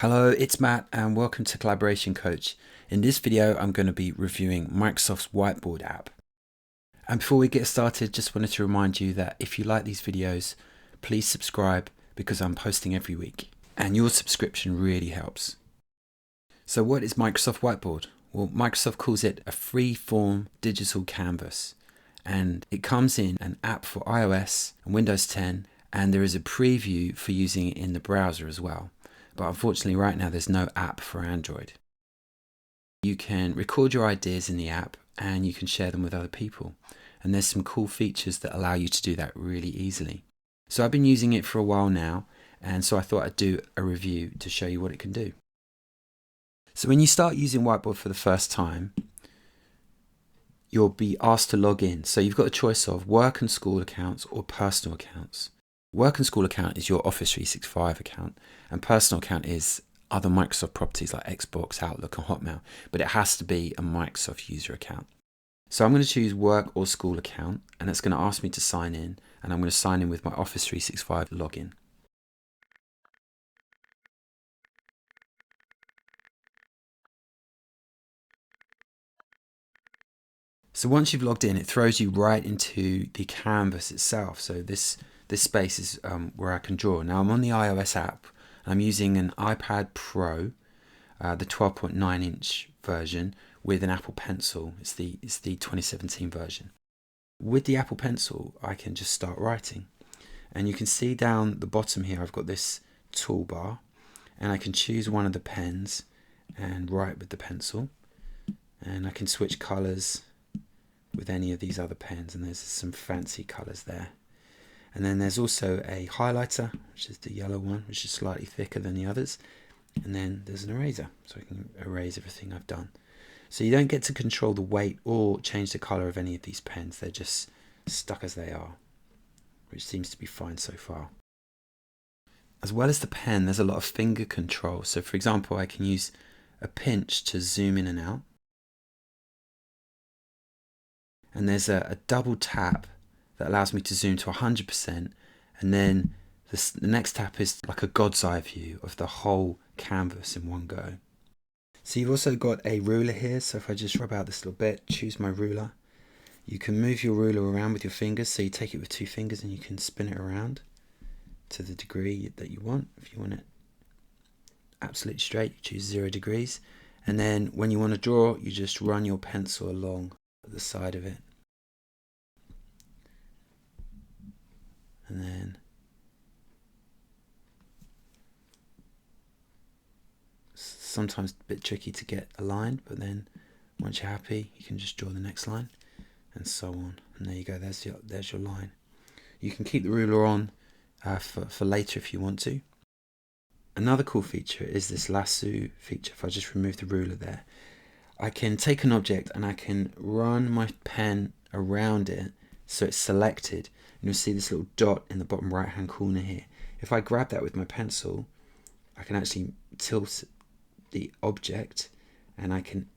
Hello, it's Matt and welcome to Collaboration Coach. In this video, I'm going to be reviewing Microsoft's Whiteboard app. And before we get started, just wanted to remind you that if you like these videos, please subscribe because I'm posting every week and your subscription really helps. So what is Microsoft Whiteboard? Well, Microsoft calls it a free-form digital canvas, and it comes in an app for iOS and Windows 10, and there is a preview for using it in the browser as well. But unfortunately right now there's no app for Android. You can record your ideas in the app and you can share them with other people. And there's some cool features that allow you to do that really easily. So I've been using it for a while now, and so I thought I'd do a review to show you what it can do. So when you start using Whiteboard for the first time, you'll be asked to log in. So you've got a choice of work and school accounts or personal accounts. Work and school account is your Office 365 account, and personal account is other Microsoft properties like Xbox, Outlook and Hotmail, but it has to be a Microsoft user account. So I'm going to choose work or school account, and it's going to ask me to sign in, and I'm going to sign in with my Office 365 login. So once you've logged in, it throws you right into the canvas itself. So this space is where I can draw. Now I'm on the iOS app. I'm using an iPad Pro, the 12.9 inch version with an Apple Pencil. It's the 2017 version. With the Apple Pencil, I can just start writing. And you can see down the bottom here, I've got this toolbar, and I can choose one of the pens and write with the pencil. And I can switch colors with any of these other pens, and there's some fancy colors there. And then there's also a highlighter, which is the yellow one, which is slightly thicker than the others. And then there's an eraser, so I can erase everything I've done. So you don't get to control the weight or change the color of any of these pens. They're just stuck as they are, which seems to be fine so far. As well as the pen, there's a lot of finger control. So for example, I can use a pinch to zoom in and out. And there's a double tap that allows me to zoom to 100%, and then the next tap is like a God's eye view of the whole canvas in one go. So you've also got a ruler here, so if I just rub out this little bit, choose my ruler, you can move your ruler around with your fingers. So you take it with 2 fingers and you can spin it around to the degree that you want. If you want it absolutely straight, you choose 0 degrees, and then when you want to draw, you just run your pencil along the side of it, and then sometimes a bit tricky to get aligned, but then once you're happy you can just draw the next line and so on, and there you go, there's your line. You can keep the ruler on for later if you want to. Another cool feature is this lasso feature. If I just remove the ruler there, I can take an object and I can run my pen around it so it's selected, and you'll see this little dot in the bottom right hand corner here. If I grab that with my pencil, I can actually tilt the object and I can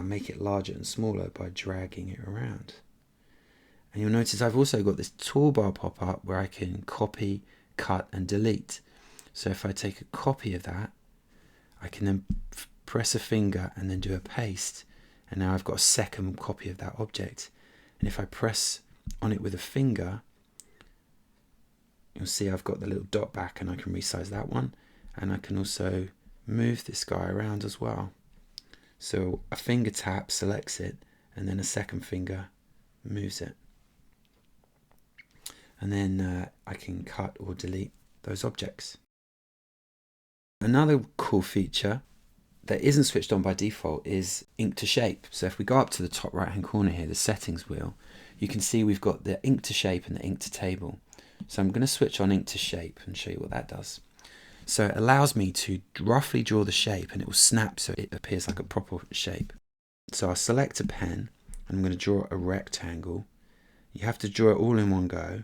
make it larger and smaller by dragging it around. And you'll notice I've also got this toolbar pop up where I can copy, cut and delete. So if I take a copy of that, I can then press a finger and then do a paste, and now I've got a second copy of that object. And if I press on it with a finger, you'll see I've got the little dot back, and I can resize that one, and I can also move this guy around as well. So a finger tap selects it, and then a second finger moves it, and then I can cut or delete those objects. Another cool feature that isn't switched on by default is ink to shape. So if we go up to the top right hand corner here, the settings wheel, you can see we've got the ink to shape and the ink to table. So I'm going to switch on ink to shape and show you what that does. So it allows me to roughly draw the shape, and it will snap so it appears like a proper shape. So I'll select a pen and I'm going to draw a rectangle. You have to draw it all in one go,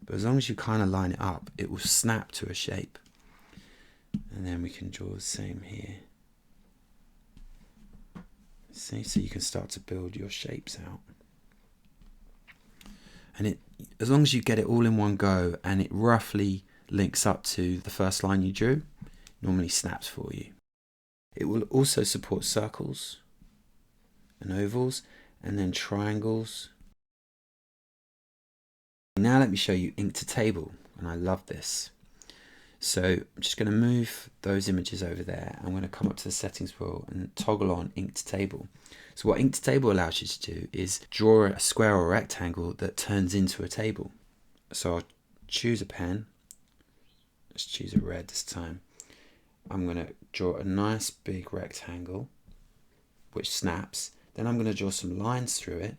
but as long as you kind of line it up, it will snap to a shape. And then we can draw the same here. See, so you can start to build your shapes out. And as long as you get it all in one go and it roughly links up to the first line you drew, normally snaps for you. It will also support circles and ovals and then triangles. Now let me show you ink to table, and I love this. So I'm just going to move those images over there. I'm going to come up to the settings wheel and toggle on ink to table. So what ink to table allows you to do is draw a square or rectangle that turns into a table. So I'll choose a pen. Let's choose a red this time. I'm going to draw a nice big rectangle which snaps. Then I'm going to draw some lines through it,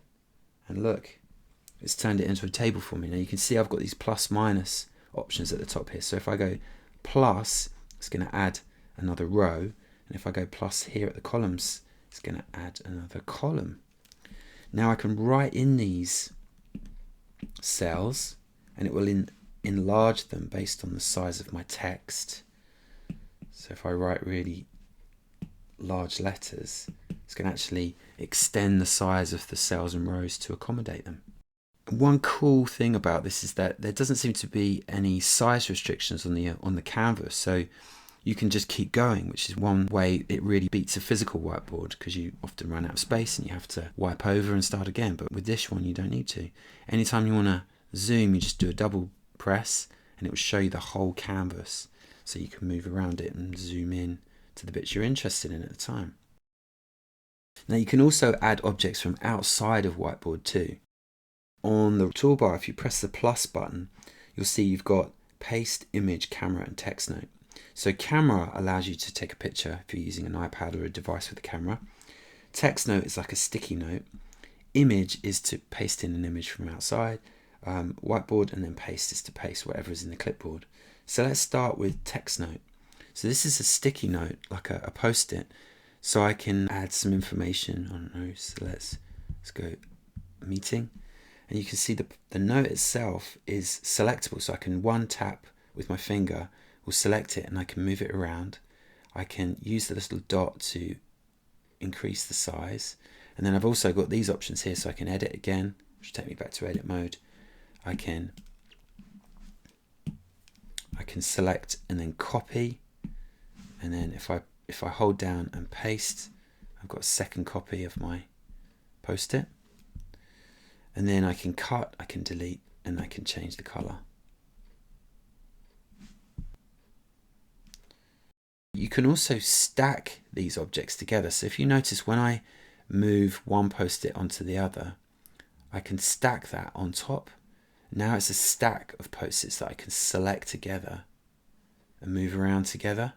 and look, it's turned it into a table for me. Now you can see I've got these plus minus options at the top here. So if I go plus, it's going to add another row, and if I go plus here at the columns, it's going to add another column. Now I can write in these cells, and it will enlarge them based on the size of my text. So if I write really large letters, it's going to actually extend the size of the cells and rows to accommodate them. One cool thing about this is that there doesn't seem to be any size restrictions on the canvas, so you can just keep going, which is one way it really beats a physical whiteboard, because you often run out of space and you have to wipe over and start again. But with this one you don't need to. Anytime you want to zoom, you just do a double press and it will show you the whole canvas, so you can move around it and zoom in to the bits you're interested in at the time. Now you can also add objects from outside of Whiteboard too. On the toolbar, if you press the plus button, you'll see you've got paste, image, camera and text note. So camera allows you to take a picture if you're using an iPad or a device with a camera. Text note is like a sticky note. Image is to paste in an image from outside. Whiteboard, and then paste is to paste whatever is in the clipboard. So let's start with text note. So this is a sticky note, like a post-it. So I can add some information on those. So let's go meeting. And you can see the note itself is selectable. So I can one tap with my finger, will select it, and I can move it around. I can use the little dot to increase the size. And then I've also got these options here, so I can edit again, which will take me back to edit mode. I can select and then copy, and then if I hold down and paste, I've got a second copy of my post-it. And then I can cut, I can delete, and I can change the color. You can also stack these objects together. So if you notice, when I move one post-it onto the other, I can stack that on top. Now it's a stack of post-its that I can select together and move around together.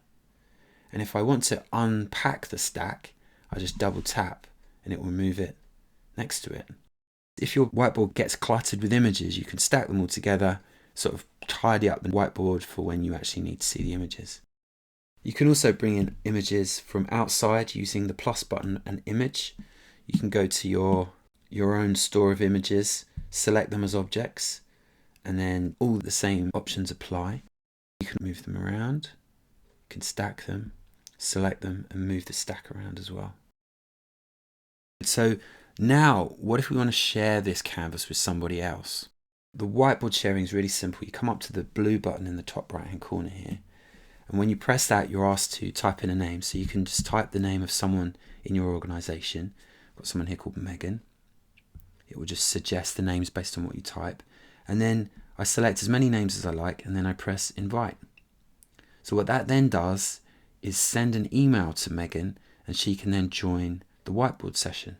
And if I want to unpack the stack, I just double tap and it will move it next to it. If your whiteboard gets cluttered with images, you can stack them all together, sort of tidy up the whiteboard for when you actually need to see the images. You can also bring in images from outside using the plus button and image. You can go to your own store of images, select them as objects, and then all the same options apply. You can move them around, you can stack them, select them, and move the stack around as well. So now, what if we want to share this canvas with somebody else? The whiteboard sharing is really simple. You come up to the blue button in the top right hand corner here, and when you press that, you're asked to type in a name. So you can just type the name of someone in your organization. I've got someone here called Megan. It will just suggest the names based on what you type. And then I select as many names as I like, and then I press invite. So what that then does is send an email to Megan, and she can then join the whiteboard session.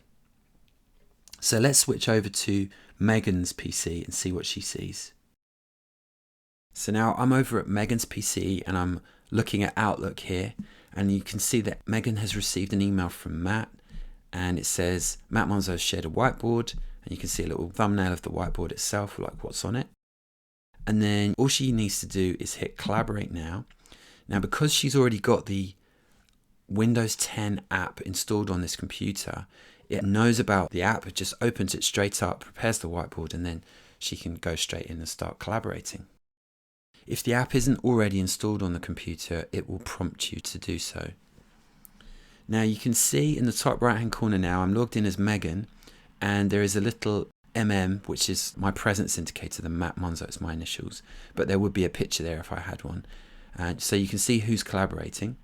So let's switch over to Megan's PC and see what she sees. So now I'm over at Megan's PC and I'm looking at Outlook here, and you can see that Megan has received an email from Matt, and it says Matt Monzo has shared a whiteboard, and you can see a little thumbnail of the whiteboard itself, like what's on it. And then all she needs to do is hit collaborate now. Now, because she's already got the Windows 10 app installed on this computer, it knows about the app, it just opens it straight up, prepares the whiteboard, and then she can go straight in and start collaborating. If the app isn't already installed on the computer, it will prompt you to do so. Now you can see in the top right hand corner now, I'm logged in as Megan, and there is a little which is my presence indicator, the Matt Monzo, it's my initials, but there would be a picture there if I had one. And so you can see who's collaborating.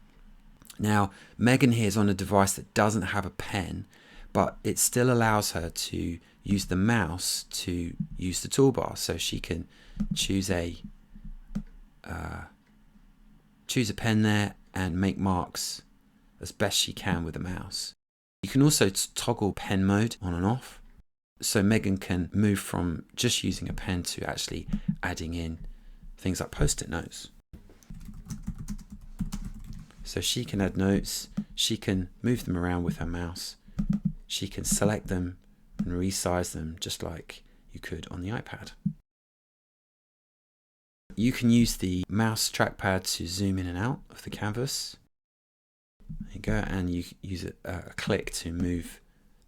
Now, Megan here is on a device that doesn't have a pen, but it still allows her to use the mouse to use the toolbar. So she can choose a pen there and make marks as best she can with the mouse. You can also toggle pen mode on and off. So Megan can move from just using a pen to actually adding in things like post-it notes. So she can add notes, she can move them around with her mouse, she can select them and resize them just like you could on the iPad. You can use the mouse trackpad to zoom in and out of the canvas. There you go, and you use a click to move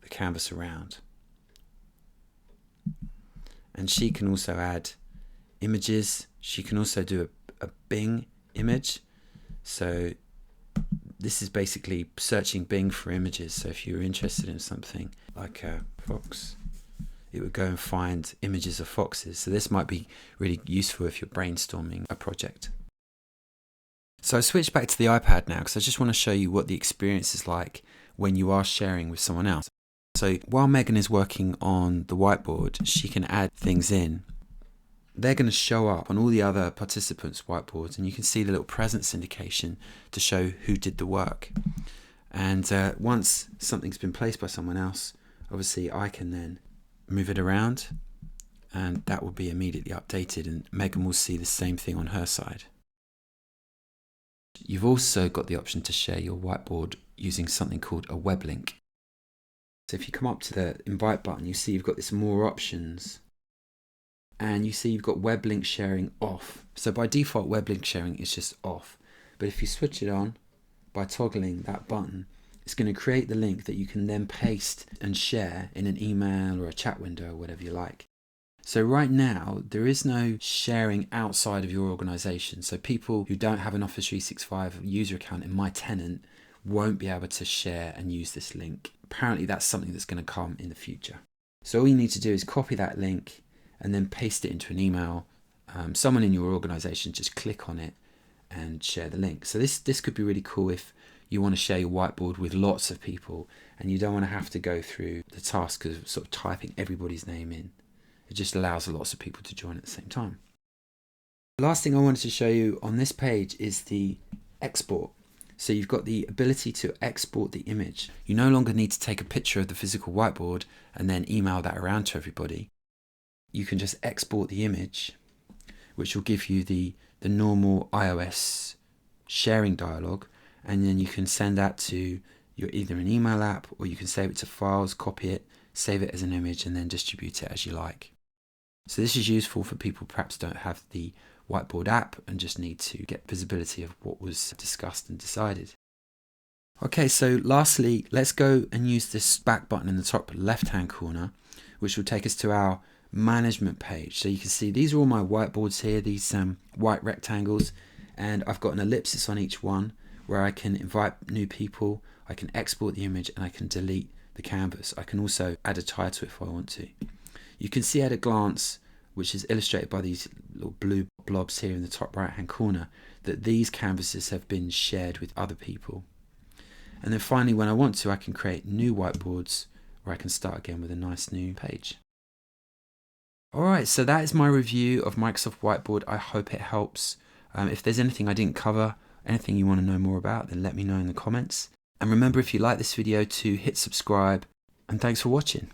the canvas around. And she can also add images. She can also do a Bing image. So this is basically searching Bing for images. So if you're interested in something like a fox, it would go and find images of foxes. So this might be really useful if you're brainstorming a project. So I switched back to the iPad now because I just want to show you what the experience is like when you are sharing with someone else. So while Megan is working on the whiteboard, she can add things in. They're going to show up on all the other participants' whiteboards, and you can see the little presence indication to show who did the work. And once something's been placed by someone else, obviously I can then move it around and that will be immediately updated, and Megan will see the same thing on her side. You've also got the option to share your whiteboard using something called a web link. So if you come up to the invite button, you see you've got this more options, and you see you've got web link sharing off. So by default, web link sharing is just off. But if you switch it on by toggling that button, it's going to create the link that you can then paste and share in an email or a chat window or whatever you like. So right now, there is no sharing outside of your organization. So people who don't have an Office 365 user account in My Tenant won't be able to share and use this link. Apparently that's something that's going to come in the future. So all you need to do is copy that link and then paste it into an email. Someone in your organization just click on it and share the link. So this could be really cool if you want to share your whiteboard with lots of people and you don't want to have to go through the task of sort of typing everybody's name in. It just allows lots of people to join at the same time. The last thing I wanted to show you on this page is the export. So you've got the ability to export the image. You no longer need to take a picture of the physical whiteboard and then email that around to everybody. You can just export the image, which will give you the normal iOS sharing dialog, and then you can send that to your either an email app, or you can save it to files, copy it, save it as an image, and then distribute it as you like. So this is useful for people who perhaps don't have the Whiteboard app and just need to get visibility of what was discussed and decided. Okay, so lastly, let's go and use this back button in the top left-hand corner, which will take us to our management page. So you can see these are all my whiteboards here, these white rectangles, and I've got an ellipsis on each one where I can invite new people, I can export the image, and I can delete the canvas. I can also add a title if I want to. You can see at a glance, which is illustrated by these little blue blobs here in the top right hand corner, that these canvases have been shared with other people. And then finally, when I want to, I can create new whiteboards where I can start again with a nice new page. Alright, so that is my review of Microsoft Whiteboard. I hope it helps. If there's anything I didn't cover, anything you want to know more about, then let me know in the comments. And remember, if you like this video, to hit subscribe, and thanks for watching.